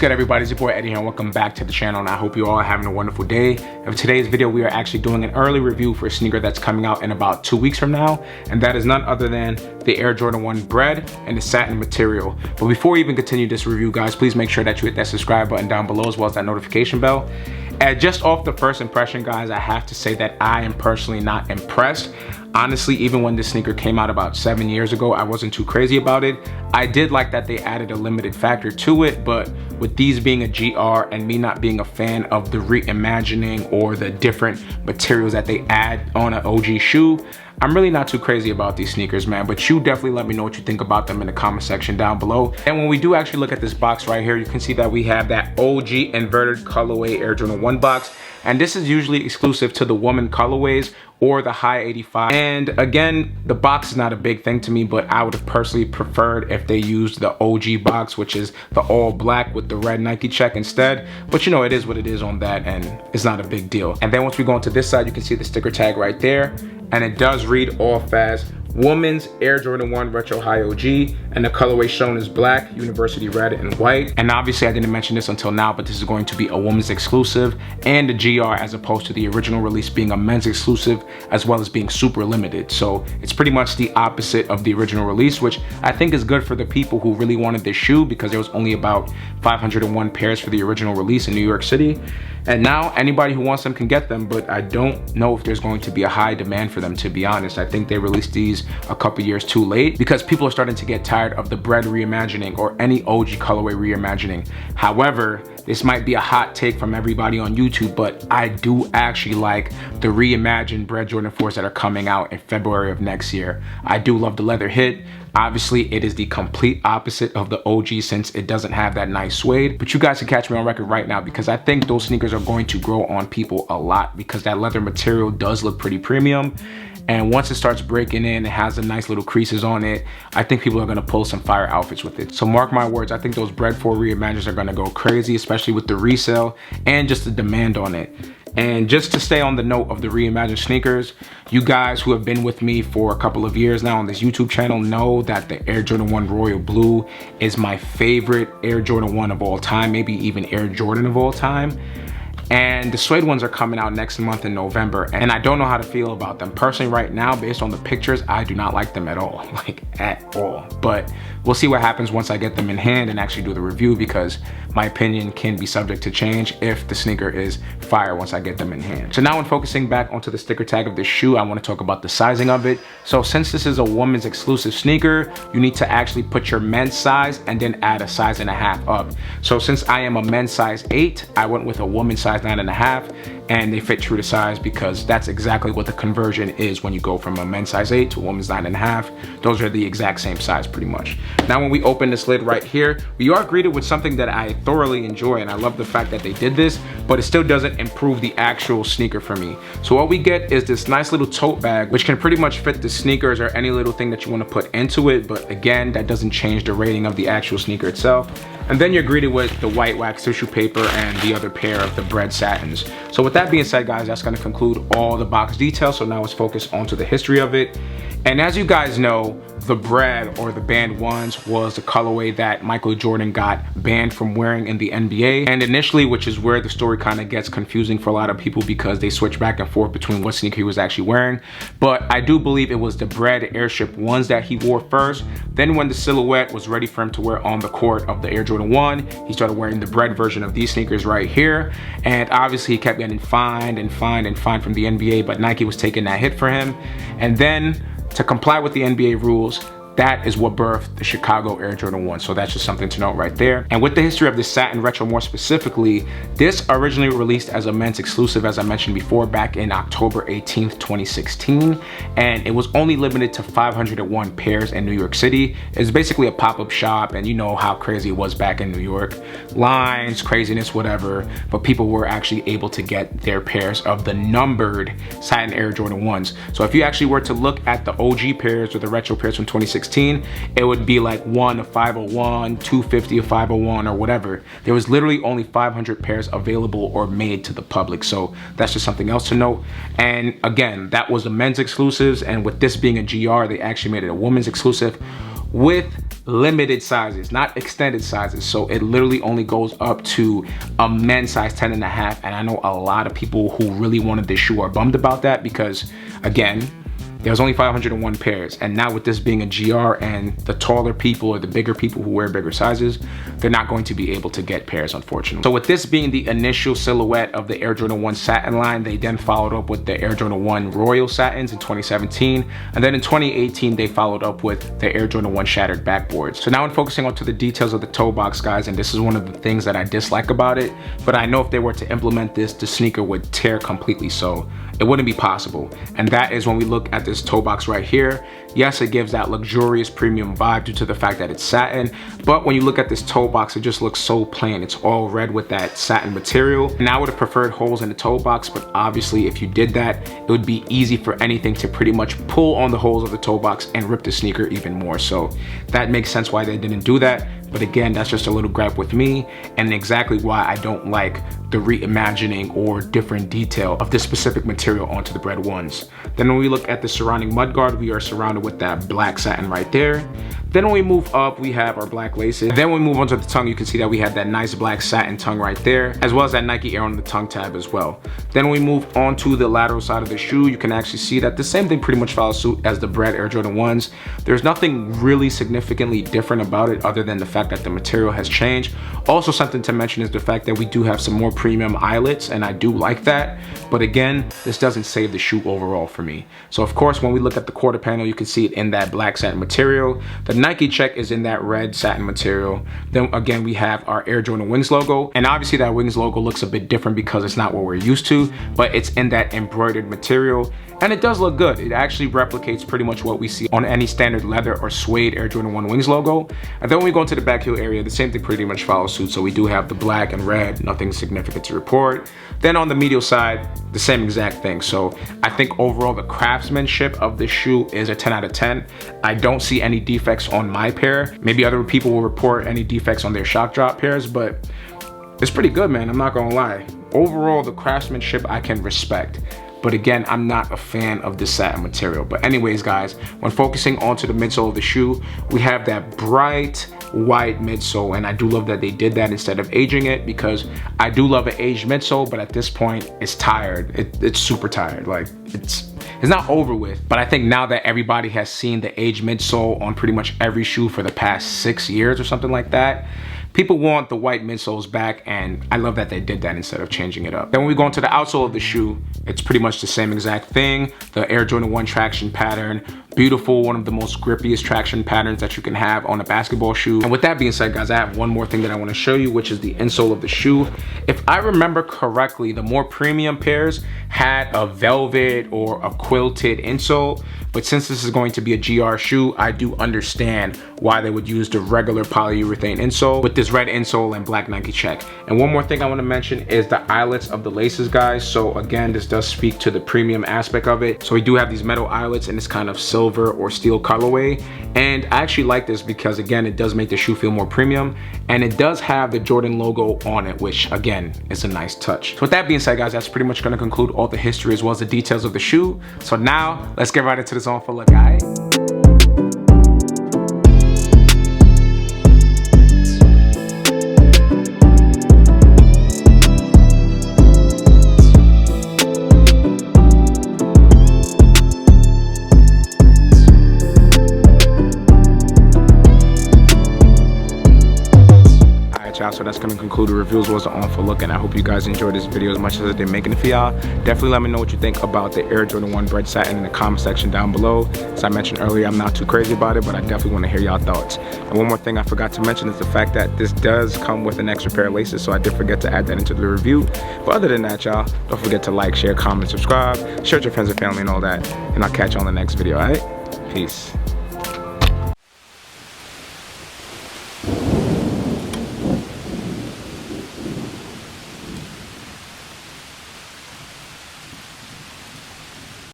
good, everybody? It's your boy Eddie here, and welcome back to the channel, and I hope you all are having a wonderful day. And for today's video, we are actually doing an early review for a sneaker that's coming out in about 2 weeks from now, and that is none other than the Air Jordan 1 Bred and the satin material. But before we even continue this review, guys, please make sure that you hit that subscribe button down below as well as that notification bell. And just off the first impression, guys, I have to say that I am personally not impressed. Honestly, even when this sneaker came out about 7 years ago, I wasn't too crazy about it. I did like that they added a limited factor to it, but with these being a GR and me not being a fan of the reimagining or the different materials that they add on an OG shoe, I'm really not too crazy about these sneakers, man. But you definitely let me know what you think about them in the comment section down below. And when we do actually look at this box right here, you can see that we have that OG inverted colorway Air Jordan 1 box. And this is usually exclusive to the woman colorways or the high 85. And again, the box is not a big thing to me, but I would have personally preferred if they used the OG box, which is the all black with the red Nike check instead. But you know, it is what it is on that, and it's not a big deal. And then once we go into this side, you can see the sticker tag right there. And it does read off as Women's Air Jordan 1 Retro High OG, and the colorway shown is black, university red, and white. And obviously I didn't mention this until now, but this is going to be a woman's exclusive and a GR, as opposed to the original release being a men's exclusive as well as being super limited. So it's pretty much the opposite of the original release, which I think is good for the people who really wanted this shoe, because there was only about 501 pairs for the original release in New York City. And now anybody who wants them can get them, but I don't know if there's going to be a high demand for them, to be honest. I think they released these a couple years too late because people are starting to get tired of the Bred reimagining or any OG colorway reimagining. However, this might be a hot take from everybody on YouTube, but I do actually like the reimagined Bred Jordan 4s that are coming out in February of next year. I do love the leather hit. Obviously, it is the complete opposite of the OG since it doesn't have that nice suede. But you guys can catch me on record right now because I think those sneakers are going to grow on people a lot because that leather material does look pretty premium. And once it starts breaking in, it has the nice little creases on it. I think people are gonna pull some fire outfits with it. So mark my words, I think those Bred 4 reimagines are gonna go crazy, especially with the resale and just the demand on it. And just to stay on the note of the reimagined sneakers, you guys who have been with me for a couple of years now on this YouTube channel know that the Air Jordan 1 Royal Blue is my favorite Air Jordan 1 of all time, maybe even Air Jordan of all time. And the suede ones are coming out next month in November, and I don't know how to feel about them. Personally, right now, based on the pictures, I do not like them at all, like at all. But we'll see what happens once I get them in hand and actually do the review, because my opinion can be subject to change if the sneaker is fire once I get them in hand. So now when focusing back onto the sticker tag of this shoe, I want to talk about the sizing of it. So since this is a woman's exclusive sneaker, you need to actually put your men's size and then add a size and a half up. So since I am a men's size 8, I went with a woman's size 9.5, and they fit true to size because that's exactly what the conversion is when you go from a men's size 8 to a woman's 9.5. Those are the exact same size pretty much. Now when we open this lid right here, we are greeted with something that I thoroughly enjoy, and I love the fact that they did this, but it still doesn't improve the actual sneaker for me. So what we get is this nice little tote bag, which can pretty much fit the sneakers or any little thing that you want to put into it, but again, that doesn't change the rating of the actual sneaker itself. And then you're greeted with the white wax tissue paper and the other pair of the Bred satins. So with that being said, guys, that's going to conclude all the box details. So now let's focus onto the history of it. And as you guys know, the Bred, or the banned ones, was the colorway that Michael Jordan got banned from wearing in the NBA. And initially, which is where the story kind of gets confusing for a lot of people because they switch back and forth between what sneaker he was actually wearing. But I do believe it was the Bred Airship 1s that he wore first. Then when the silhouette was ready for him to wear on the court of the Air Jordan 1, he started wearing the Bred version of these sneakers right here. And obviously he kept getting fined and fined and fined from the NBA, but Nike was taking that hit for him. And then to comply with the NBA rules, that is what birthed the Chicago Air Jordan 1. So that's just something to note right there. And with the history of this satin retro more specifically, this originally released as a men's exclusive, as I mentioned before, back in October 18th, 2016. And it was only limited to 501 pairs in New York City. It's basically a pop-up shop, and you know how crazy it was back in New York. Lines, craziness, whatever. But people were actually able to get their pairs of the numbered satin Air Jordan 1s. So if you actually were to look at the OG pairs or the retro pairs from 2016, it would be like 1 of 501, 250 of 501, or whatever. There was literally only 500 pairs available or made to the public. So that's just something else to note. And again, that was the men's exclusives. And with this being a GR, they actually made it a women's exclusive with limited sizes, not extended sizes. So it literally only goes up to a men's size 10.5. And I know a lot of people who really wanted this shoe are bummed about that because, again, there's only 501 pairs, and now with this being a GR and the taller people or the bigger people who wear bigger sizes, they're not going to be able to get pairs, unfortunately. So with this being the initial silhouette of the Air Jordan 1 Satin line, they then followed up with the Air Jordan 1 Royal Satins in 2017, and then in 2018 they followed up with the Air Jordan 1 Shattered Backboards. So now I'm focusing onto the details of the toe box, guys, and this is one of the things that I dislike about it, but I know if they were to implement this, the sneaker would tear completely, so it wouldn't be possible. And that is when we look at this toe box right here. Yes, it gives that luxurious premium vibe due to the fact that it's satin, but when you look at this toe box, it just looks so plain. It's all red with that satin material. And I would have preferred holes in the toe box, but obviously if you did that, it would be easy for anything to pretty much pull on the holes of the toe box and rip the sneaker even more. So that makes sense why they didn't do that. But again, that's just a little gripe with me, and exactly why I don't like the reimagining or different detail of this specific material onto the Bred ones. Then when we look at the surrounding mudguard, we are surrounded with that black satin right there. Then when we move up, we have our black laces. And then when we move onto the tongue, you can see that we have that nice black satin tongue right there, as well as that Nike Air on the tongue tab as well. Then when we move on to the lateral side of the shoe, you can actually see that the same thing pretty much follows suit as the Bred Air Jordan 1s. There's nothing really significantly different about it other than the fact that the material has changed. Also, something to mention is the fact that we do have some more premium eyelets, and I do like that. But again, this doesn't save the shoe overall for me. So of course, when we look at the quarter panel, you can see it in that black satin material. The Nike check is in that red satin material. Then again, we have our Air Jordan Wings logo, and obviously that Wings logo looks a bit different because it's not what we're used to, but it's in that embroidered material, and it does look good. It actually replicates pretty much what we see on any standard leather or suede Air Jordan 1 Wings logo. And then when we go into the back heel area, the same thing pretty much follows suit. So we do have the black and red, nothing significant to report. Then on the medial side, the same exact thing. So I think overall the craftsmanship of this shoe is a 10 out of 10. I don't see any defects on my pair. Maybe other people will report any defects on their shock drop pairs, but it's pretty good, man. I'm not gonna lie. Overall, the craftsmanship I can respect. But again, I'm not a fan of the satin material. But anyways, guys, when focusing onto the midsole of the shoe, we have that bright white midsole, and I do love that they did that instead of aging it, because I do love an aged midsole, but at this point, it's tired. It's super tired. Like, it's not over with. But I think now that everybody has seen the aged midsole on pretty much every shoe for the past 6 years or something like that, people want the white midsoles back, and I love that they did that instead of changing it up. Then when we go into the outsole of the shoe, it's pretty much the same exact thing. The Air Jordan 1 traction pattern, beautiful, one of the most grippiest traction patterns that you can have on a basketball shoe. And with that being said, guys, I have one more thing that I want to show you, which is the insole of the shoe. If I remember correctly, the more premium pairs had a velvet or a quilted insole, but since this is going to be a GR shoe, I do understand why they would use the regular polyurethane insole with this red insole and black Nike check. And one more thing I want to mention is the eyelets of the laces, guys. So again, this does speak to the premium aspect of it. So we do have these metal eyelets in this kind of silver or steel colorway, and I actually like this because again, it does make the shoe feel more premium, and it does have the Jordan logo on it, which again is a nice touch. So with that being said, guys, that's pretty much going to conclude all the history as well as the details of the shoe. So now let's get right into this on for a look, guys. So that's gonna conclude the reviews was on for look, and I hope you guys enjoyed this video as much as I did making it for y'all. Definitely let me know what you think about the Air Jordan 1 Bred Satin in the comment section down below. As I mentioned earlier, I'm not too crazy about it, but I definitely want to hear y'all thoughts. And one more thing I forgot to mention is the fact that this does come with an extra pair of laces, so I did forget to add that into the review. But other than that, y'all, don't forget to like, share, comment, subscribe, share with your friends and family and all that, and I'll catch you on the next video. All right, peace.